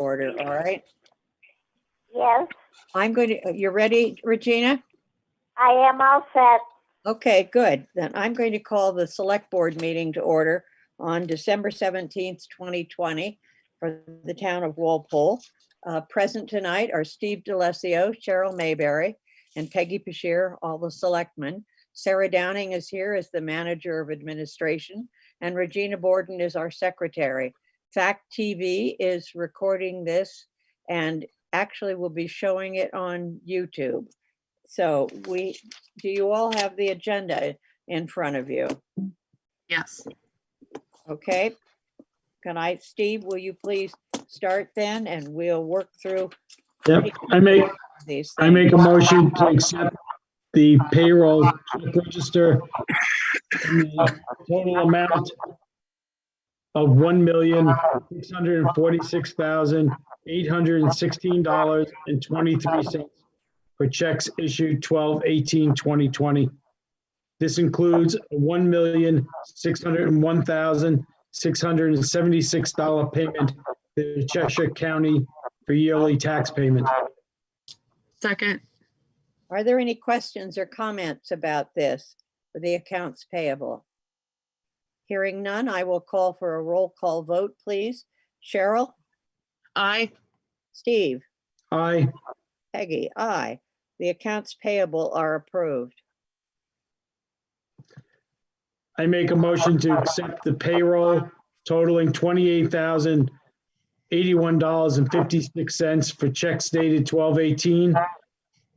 order, all right? Yes, I'm going to, you're ready, Regina? I am all set. Okay, good. Then I'm going to call the select board meeting to order on December 17th, 2020 for the town of Walpole. Present tonight are Steve DeLacio, Cheryl Mayberry, and Peggy Bashir, all the selectmen. Sarah Downing is here as the manager of administration, and Regina Borden is our secretary. Fact TV is recording this and actually will be showing it on YouTube. So do you all have the agenda in front of you? Yes. Okay. Steve, will you please start then and we'll work through Yep, these I make a things. motion to accept the payroll check register in the total amount of $1,646,816.23 for checks issued 12/18/2020. This includes a $1,601,676 payment to Cheshire County for yearly tax payment. Second. Are there any questions or comments about this for the accounts payable? Hearing none, I will call for a roll call vote, please. Cheryl? Aye. Steve? Aye. Peggy? Aye. The accounts payable are approved. I make a motion to accept the payroll totaling $28,081.56 for checks dated 12/18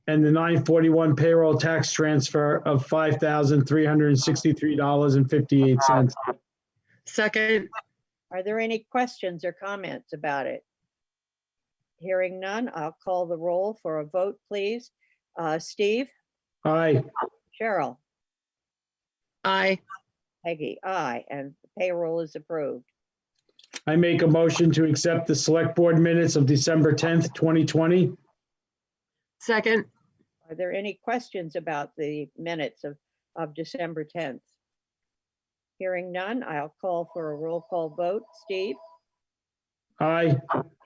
and the 9/41 payroll tax transfer of $5,363.58. Second. Are there any questions or comments about it? Hearing none, I'll call the roll for a vote, please. Steve? Aye. Cheryl? Aye. Peggy? Aye. And the payroll is approved. I make a motion to accept the select board minutes of December 10th, 2020. Second. Are there any questions about the minutes of December 10th? Hearing none, I'll call for a roll call vote. Steve? Aye.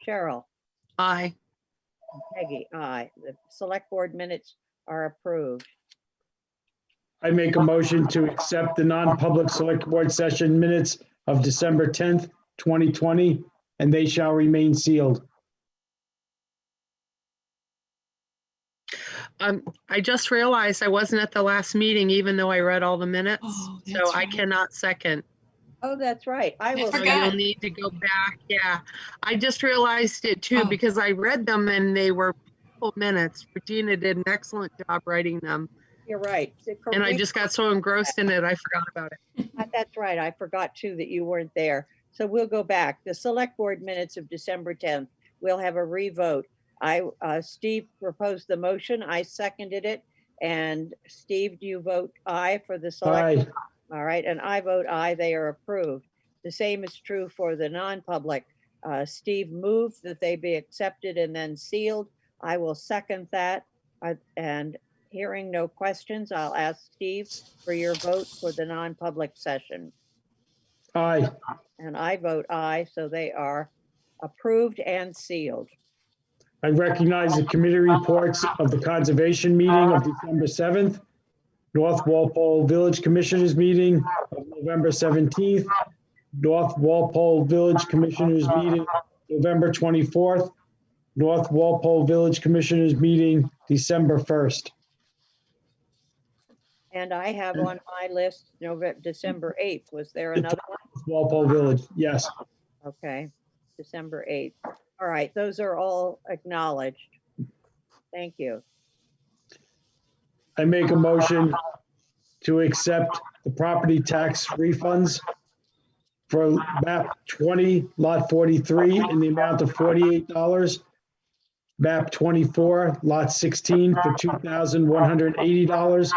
Cheryl? Aye. Peggy? Aye. The select board minutes are approved. I make a motion to accept the non-public select board session minutes of December 10th, 2020, and they shall remain sealed. I just realized I wasn't at the last meeting, even though I read all the minutes. Oh, So that's I right. cannot second. Oh, that's right. I will. So forgot. you'll need to go back. Yeah. I just realized it too, Oh. because I read them and they were full minutes. Regina did an excellent job writing them. You're right. And I just got so engrossed in it, I forgot about it. That's right. I forgot too that you weren't there. So we'll go back. The select board minutes of December 10th, we'll have a revote. Steve proposed the motion. I seconded it. And Steve, do you vote aye for the select? Aye. All right. And I vote aye. They are approved. The same is true for the non-public. Steve moved that they be accepted and then sealed. I will second that. And hearing no questions, I'll ask Steve for your vote for the non-public session. Aye. And I vote aye, so they are approved and sealed. I recognize the committee reports of the Conservation meeting of December 7th, North Walpole Village Commissioners meeting of November 17th, North Walpole Village Commissioners meeting November 24th, North Walpole Village Commissioners meeting December 1st. And I have on my list December 8th. Was there another one? Walpole Village, yes. Okay, December 8th. All right, those are all acknowledged. Thank you. I make a motion to accept the property tax refunds for map 20, lot 43 in the amount of $48. Map 24, lot 16 for $2,180.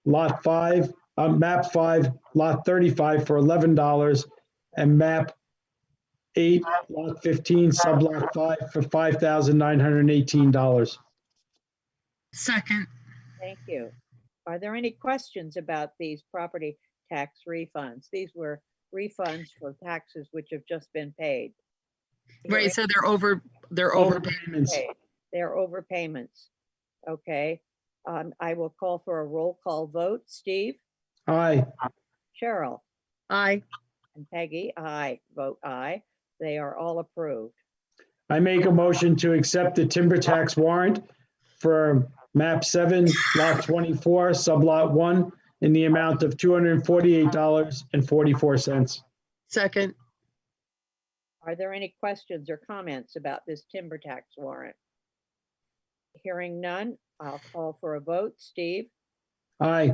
Lot 5, map 5, lot 35 for $11, and map 8, lot 15, sublot 5 for $5,918. Second. Thank you. Are there any questions about these property tax refunds? These were refunds for taxes which have just been paid. Right, so they're Overpayments. Okay, they're overpayments. Okay, I will call for a roll call vote. Steve, Aye. Cheryl, Aye. and Peggy, I vote aye. They are all approved. I make a motion to accept the timber tax warrant for map 7, lot 24, sublot 1, in the amount of $248.44. Second. Are there any questions or comments about this timber tax warrant? Hearing none, I'll call for a vote. Steve, Aye.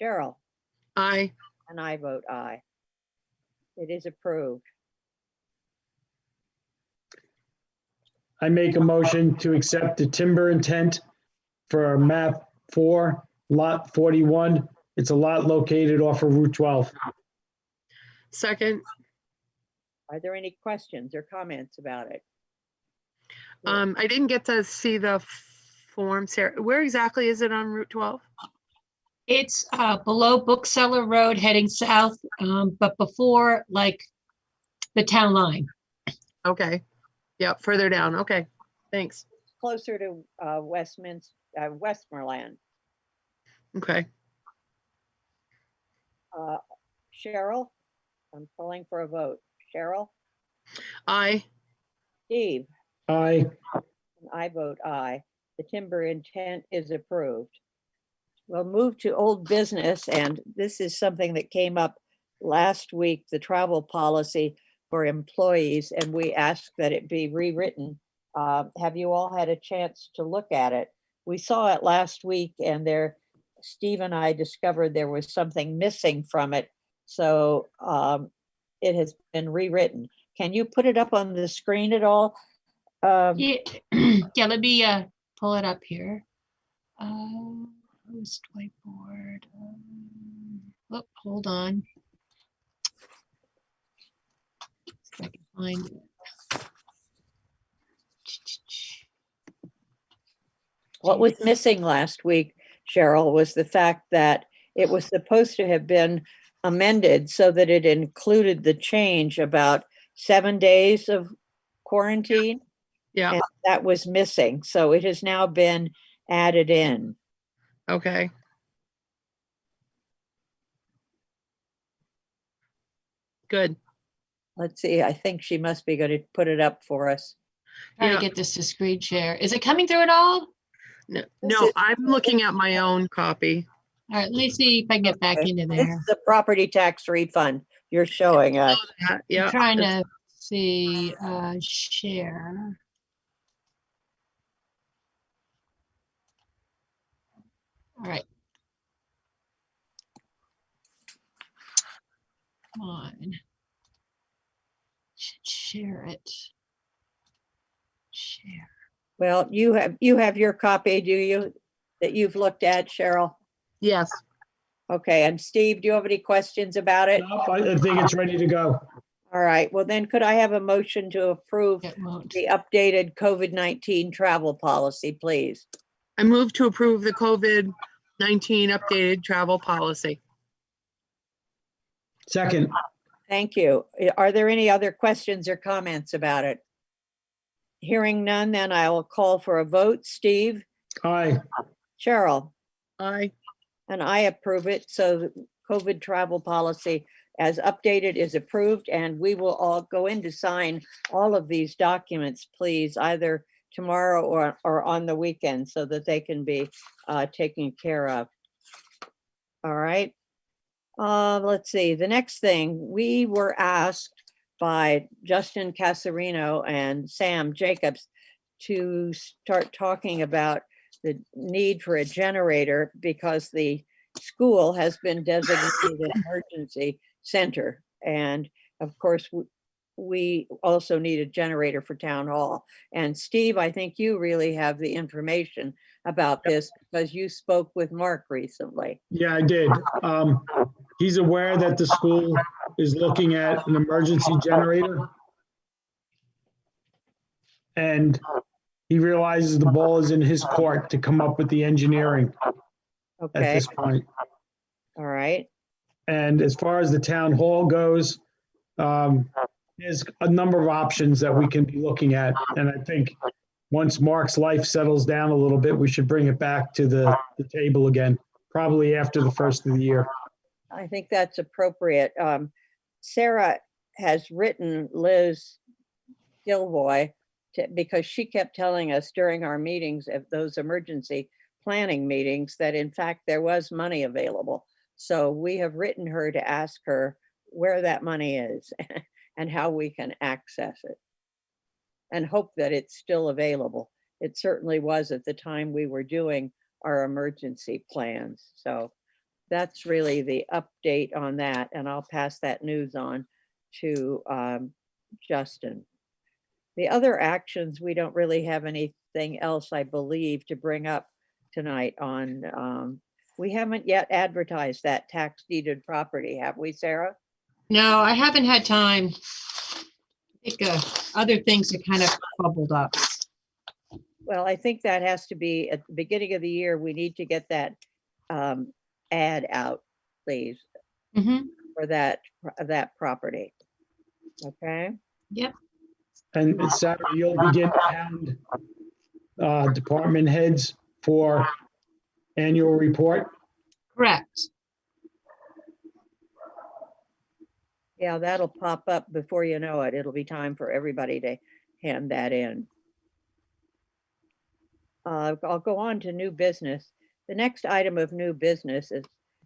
Cheryl, Aye. and I vote aye. It is approved. I make a motion to accept the timber intent for map 4, lot 41. It's a lot located off of Route 12. Second. Are there any questions or comments about it? I didn't get to see the form, Sarah. Where exactly is it on Route 12? It's below Bookseller Road heading south, but before like the town line. Okay. Yep, further down. Okay, thanks. Closer to Westmoreland. Okay. Cheryl, I'm calling for a vote. Cheryl, Aye. Steve, Aye. and I vote aye. The timber intent is approved. We'll move to old business, and this is something that came up last week, the travel policy for employees, and we asked that it be rewritten. Have you all had a chance to look at it? We saw it last week, and Steve and I discovered there was something missing from it. So it has been rewritten. Can you put it up on the screen at all? Yeah, yeah, let me pull it up here. Host whiteboard. Oh, hold on. See if I can find it. What was missing last week, Cheryl, was the fact that it was supposed to have been amended so that it included the change about 7 days of quarantine. Yeah, And that was missing. So it has now been added in. okay. Good. Let's see, I think she must be going to put it up for us. Trying Yeah. to get this to screen share. Is it coming through at all? No, This no, is- I'm looking at my own copy. All right, let me see if I can get back Okay. into This there. is the property tax refund you're showing us. Yeah, I'm trying to see, share. All right. Come on. Should share it. Share. Well, you have your copy, do you, that you've looked at, Cheryl? yes. Okay, and Steve, do you have any questions about it? Nope, I think it's ready to go. All right, well then could I have a motion to approve It won't. the updated COVID-19 travel policy, please? I move to approve the COVID-19 updated travel policy. Second. Thank you. Are there any other questions or comments about it? Hearing none, then I will call for a vote. Steve, Aye. Cheryl, Aye. and I approve it. So the COVID travel policy as updated is approved, and we will all go in to sign all of these documents, please, either tomorrow or on the weekend so that they can be taken care of. All right. Let's see, the next thing, we were asked by Justin Casarino and Sam Jacobs to start talking about the need for a generator because the school has been designated an emergency center. And of course, we also need a generator for town hall. And Steve, I think you really have the information about this because you spoke with Mark recently. Yeah, I did. He's aware that the school is looking at an emergency generator. And he realizes the ball is in his court to come up with the engineering at Okay, this point. all right. And as far as the town hall goes, there's a number of options that we can be looking at. And I think once Mark's life settles down a little bit, we should bring it back to the table again, probably after the first of the year. I think that's appropriate. Sarah has written Liz Gilboy because she kept telling us during our meetings of those emergency planning meetings that in fact there was money available. So we have written her to ask her where that money is and how we can access it and hope that it's still available. It certainly was at the time we were doing our emergency plans. So that's really the update on that. And I'll pass that news on to Justin. The other actions, we don't really have anything else, I believe, to bring up tonight on. We haven't yet advertised that tax deeded property, have we, Sarah? No, I haven't had time. I think other things have kind of bubbled up. Well, I think that has to be at the beginning of the year. We need to get that ad out, please, Mhm. for that property. Okay. Yep. And Sarah, you'll begin to hound department heads for annual report. Correct. Yeah, that'll pop up before you know it. It'll be time for everybody to hand that in. I'll go on to new business. The next item of new business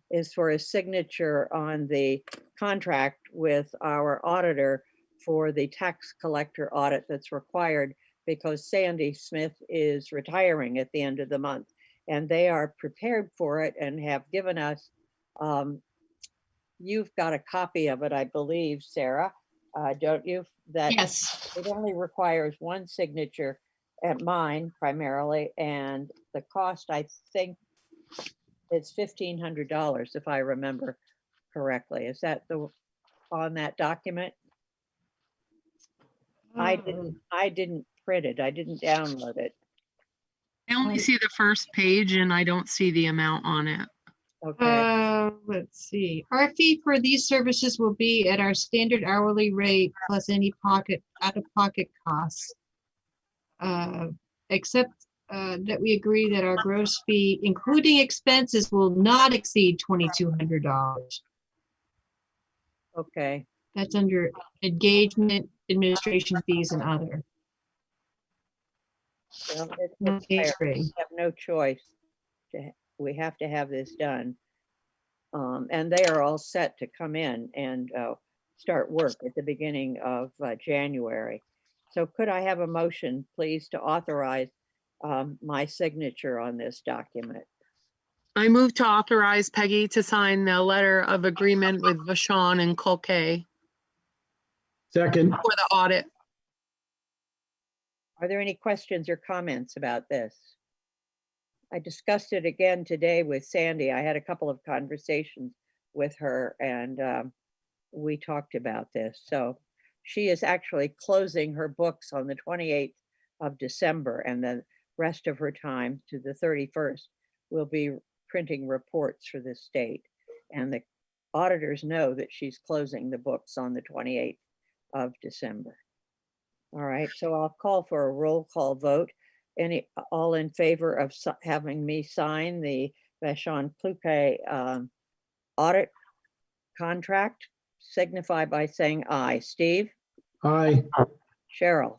is for a signature on the contract with our auditor for the tax collector audit that's required because Sandy Smith is retiring at the end of the month. And they are prepared for it and have given us, you've got a copy of it, I believe, Sarah, don't you? That Yes. it only requires one signature at mine primarily, and the cost, I think, is $1,500 if I remember correctly. Is that on that document? I didn't print it. I didn't download it. I only see the first page and I don't see the amount on it. Okay, Let's see. Our fee for these services will be at our standard hourly rate plus any out-of-pocket costs. Except that we agree that our gross fee, including expenses, will not exceed $2,200. okay. That's under engagement, administration fees, and other. Well, On it's page fair. 3. We have no choice. We have to have this done. And they are all set to come in and start work at the beginning of January. So could I have a motion, please, to authorize my signature on this document? I move to authorize Peggy to sign the letter of agreement with beshon and coupe Second, for the audit. Are there any questions or comments about this? I discussed it again today with Sandy. I had a couple of conversations with her and we talked about this. So she is actually closing her books on the 28th of December, and the rest of her time to the 31st will be printing reports for the state. And the auditors know that she's closing the books on the 28th of December. All right, so I'll call for a roll call vote. All in favor of having me sign the beshon coupe audit contract, signify by saying aye. Steve? aye. Cheryl?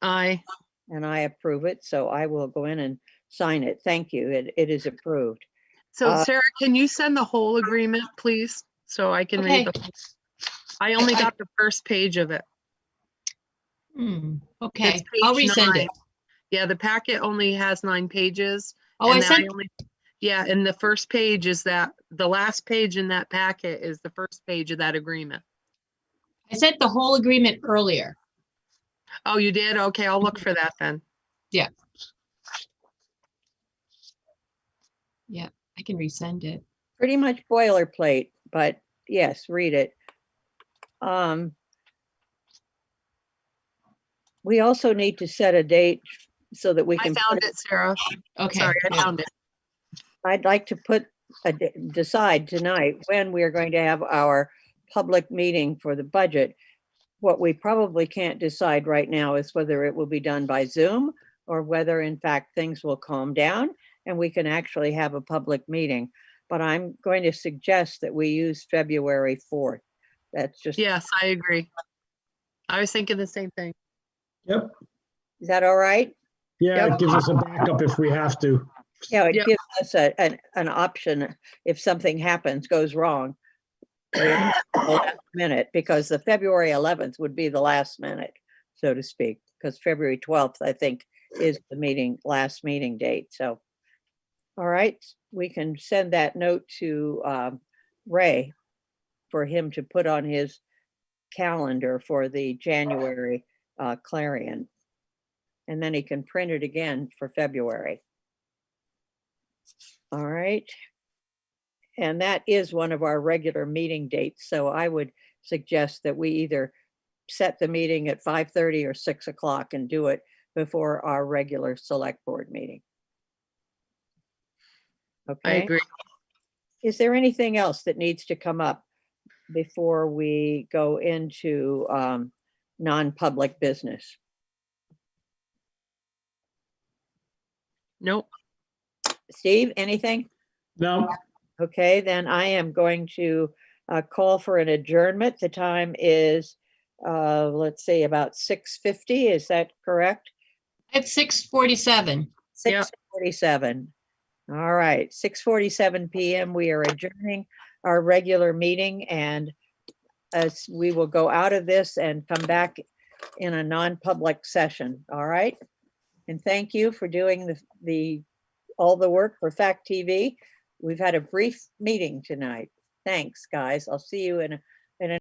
Aye. And I approve it, so I will go in and sign it. Thank you. It is approved. So Sarah, can you send the whole agreement, please? So I can read Okay. I only got the first page of it. Okay, It's I'll page resend 9. it. Yeah, the packet only has 9 pages. Oh, I and sent, yeah, and the first page is the last page in that packet is the first page of that agreement. I sent the whole agreement earlier. Oh, you did? Okay, I'll look for that then. Yeah, I can resend it. Pretty much boilerplate, but yes, read it. We also need to set a date so that we I can. found it, Sarah. Okay. Sorry, I good. found it. I'd like to decide tonight when we are going to have our public meeting for the budget. what we probably can't decide right now is whether it will be done by Zoom or whether in fact things will calm down and we can actually have a public meeting. But I'm going to suggest that we use February 4th. That's just, Yes, I agree. I was thinking the same thing. Yep. is that all right? Yeah, Yep. it gives us a backup if we have to. Yeah, it Yep. gives us an option if something happens, goes wrong. We're at the last minute, because the February 11th would be the last minute, so to speak, because February 12th, I think, is the last meeting date. So, all right, we can send that note to Ray for him to put on his calendar for the January Clarion. And then he can print it again for February. All right. And that is one of our regular meeting dates. So I would suggest that we either set the meeting at 5:30 or 6 o'clock and do it before our regular select board meeting. I Okay. agree. Is there anything else that needs to come up before we go into non-public business? Nope. Steve, anything? No, Okay, then I am going to call for an adjournment. The time is, let's see, about 6:50. Is that correct? At 6:47. Yep. 6:47. All right, 6:47 PM. We are adjourning our regular meeting, and as we will go out of this and come back in a non-public session. All right. And thank you for doing all the work for Fact TV. We've had a brief meeting tonight. Thanks, guys. I'll see you in